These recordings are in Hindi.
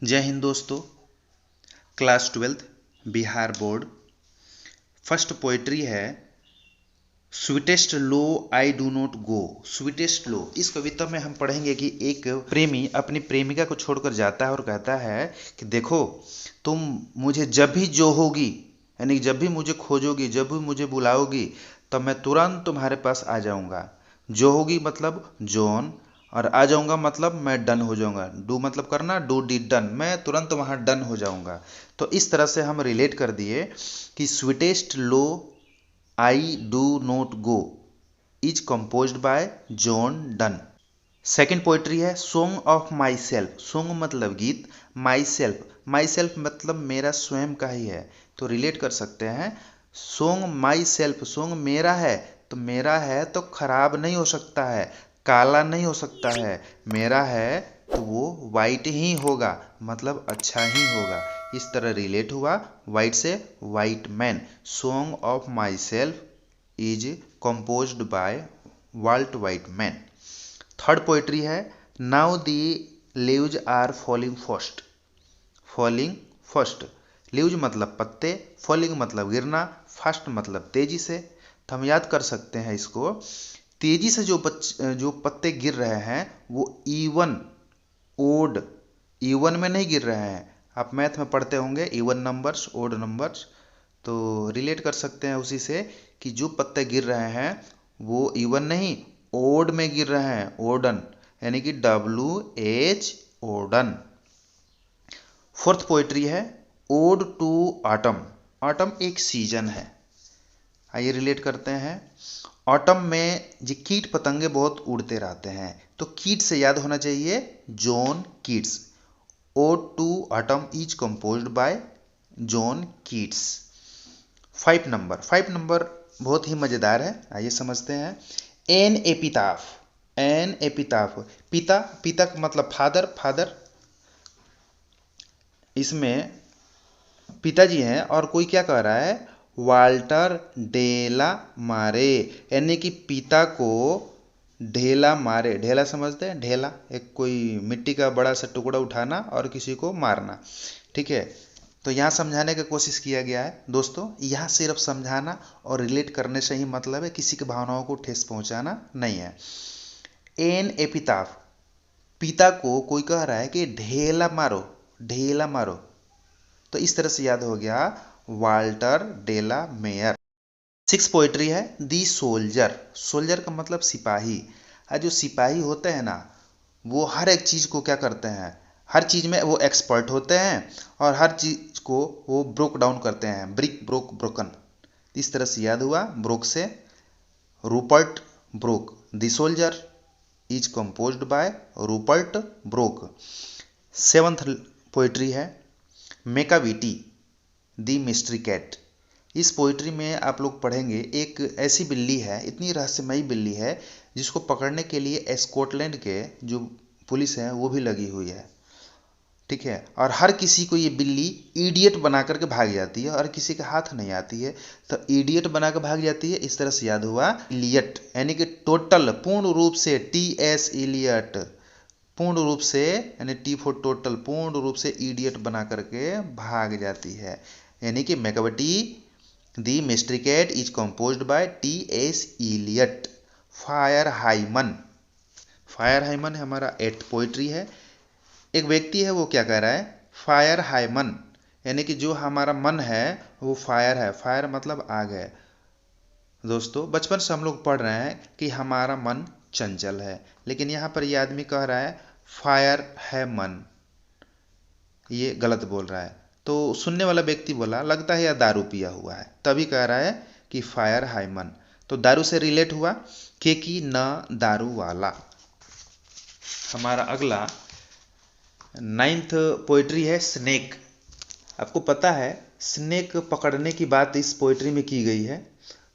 जय हिंद दोस्तों। Class 12th Bihar board first poetry है sweetest love I do not go. Sweetest love, इस कविता में हम पढ़ेंगे कि एक प्रेमी अपनी प्रेमिका को छोड़कर जाता है और कहता है कि देखो, तुम मुझे जब भी जो होगी, यानी जब भी मुझे खोजोगी, जब भी मुझे बुलाओगी, तब मैं तुरंत तुम्हारे पास आ जाऊंगा। जो होगी मतलब जोन, और आ जाऊंगा मतलब मैं डन हो जाऊंगा। डू मतलब करना, डू डी डन, मैं तुरंत वहां डन हो जाऊंगा। तो इस तरह से हम रिलेट कर दिए कि sweetest love I do not go is composed by John Donne. Second poetry है song of myself. Song मतलब गीत, माई सेल्फ, माई सेल्फ मतलब मेरा स्वयं का ही है, तो रिलेट कर सकते हैं। सॉन्ग माई सेल्फ, सॉन्ग मेरा है, तो मेरा है तो खराब नहीं हो सकता है, काला नहीं हो सकता है। मेरा है तो वो वाइट ही होगा, मतलब अच्छा ही होगा। इस तरह रिलेट हुआ वाइट से Whitman. Song of myself is composed by Walt Whitman. Third poetry है now the leaves are falling first. Falling first, leaves मतलब पत्ते, फॉलिंग मतलब गिरना, फास्ट मतलब तेजी से। तो हम याद कर सकते हैं इसको, तेजी से जो पत्ते गिर रहे हैं वो इवन ओड, इवन में नहीं गिर रहे हैं। आप मैथ में पढ़ते होंगे इवन नंबर्स, ओड नंबर्स, तो रिलेट कर सकते हैं उसी से कि जो पत्ते गिर रहे हैं वो इवन नहीं, ओड में गिर रहे हैं, ओडन, यानी कि WH ओडन। फोर्थ पोइट्री है ओड टू ऑटम। ऑटम एक सीजन है, आइए रिलेट करते हैं। ऑटम में जो कीट पतंगे बहुत उड़ते रहते हैं, तो कीट से याद होना चाहिए John Keats. Ode to autumn is composed by John Keats. Five number बहुत ही मजेदार है, आइए समझते हैं। एन एपिताफ। एन एपिताफ, पिता, पिता का मतलब फादर, फादर। इसमें पिताजी हैं और कोई क्या कह रहा है, वाल्टर डेला मारे, यानी कि पिता को ढेला मारे। ढेला समझते हैं, ढेला एक कोई मिट्टी का बड़ा सा टुकड़ा उठाना और किसी को मारना, ठीक है। तो यहाँ समझाने की कोशिश किया गया है दोस्तों। यहाँ सिर्फ समझाना और रिलेट करने से ही मतलब है, किसी की भावनाओं को ठेस पहुंचाना नहीं है। एन एपिताफ, पिता को कोई कह रहा है कि ढेला मारो, ढेला मारो, तो इस तरह से याद हो गया वाल्टर डेला मेयर। सिक्स पोइट्री है दी सोल्जर। सोल्जर का मतलब सिपाही। जो सिपाही होते हैं ना, वो हर एक चीज को क्या करते हैं, हर चीज में वो एक्सपर्ट होते हैं और हर चीज को वो ब्रोक डाउन करते हैं, ब्रिक ब्रोक ब्रोकन। इस तरह से याद हुआ ब्रोक से, Rupert broke. The soldier is composed bye Rupert broke. Seventh poetry है मेकाविटी दी मिस्ट्री कैट। इस पोइट्री में आप लोग पढ़ेंगे एक ऐसी बिल्ली है, इतनी रहस्यमयी बिल्ली है जिसको पकड़ने के लिए स्कॉटलैंड के जो पुलिस है वो भी लगी हुई है, ठीक है। और हर किसी को ये बिल्ली इडियट बना करके भाग जाती है और किसी के हाथ नहीं आती है, तो इडियट बना कर भाग जाती है। इस तरह से याद हुआ इलियट, यानी कि टोटल, पूर्ण रूप से, TS इलियट, पूर्ण रूप से, यानी T फॉर टोटल, पूर्ण रूप से इडियट बना करके भाग जाती है। यानी कि Macavity the mystery cat is composed by TS Eliot. Fire hymn, fire hymn हमारा एट्थ पोइट्री है। एक व्यक्ति है वो क्या कह रहा है, फायर हाइमन, यानी कि जो हमारा मन है वो फायर है। फायर मतलब आग है। दोस्तों बचपन से हम लोग पढ़ रहे हैं कि हमारा मन चंचल है, लेकिन यहाँ पर ये आदमी कह रहा है फायर है मन, ये गलत बोल रहा है। तो सुनने वाला व्यक्ति बोला लगता है यह दारू पिया हुआ है, तभी कह रहा है कि फायर हाइमन। तो दारू से रिलेट हुआ कि न दारू वाला। हमारा अगला नाइन्थ पोइट्री है स्नेक। आपको पता है स्नेक पकड़ने की बात इस पोइट्री में की गई है,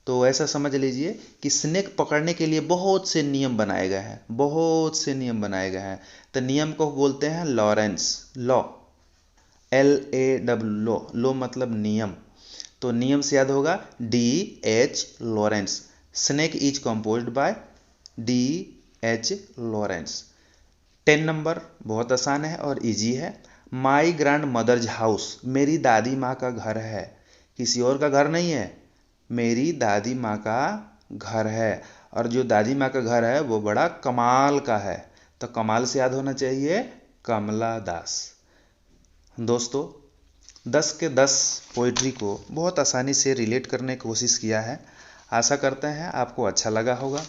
तो ऐसा समझ लीजिए कि स्नेक पकड़ने के लिए बहुत से नियम बनाए गए हैं, बहुत से नियम बनाए गए हैं। तो नियम को बोलते हैं Lawrence law, LAW law, law मतलब नियम। तो नियम से याद होगा DH Lawrence. Snake is composed bye DH Lawrence. 10 number बहुत आसान है और इजी है। माई ग्रैंड मदर्स हाउस, मेरी दादी माँ का घर है, किसी और का घर नहीं है, मेरी दादी माँ का घर है। और जो दादी माँ का घर है वो बड़ा कमाल का है, तो कमाल से याद होना चाहिए कमला दास। दोस्तों 10 के 10 पोइट्री को बहुत आसानी से रिलेट करने की कोशिश किया है। आशा करते हैं आपको अच्छा लगा होगा।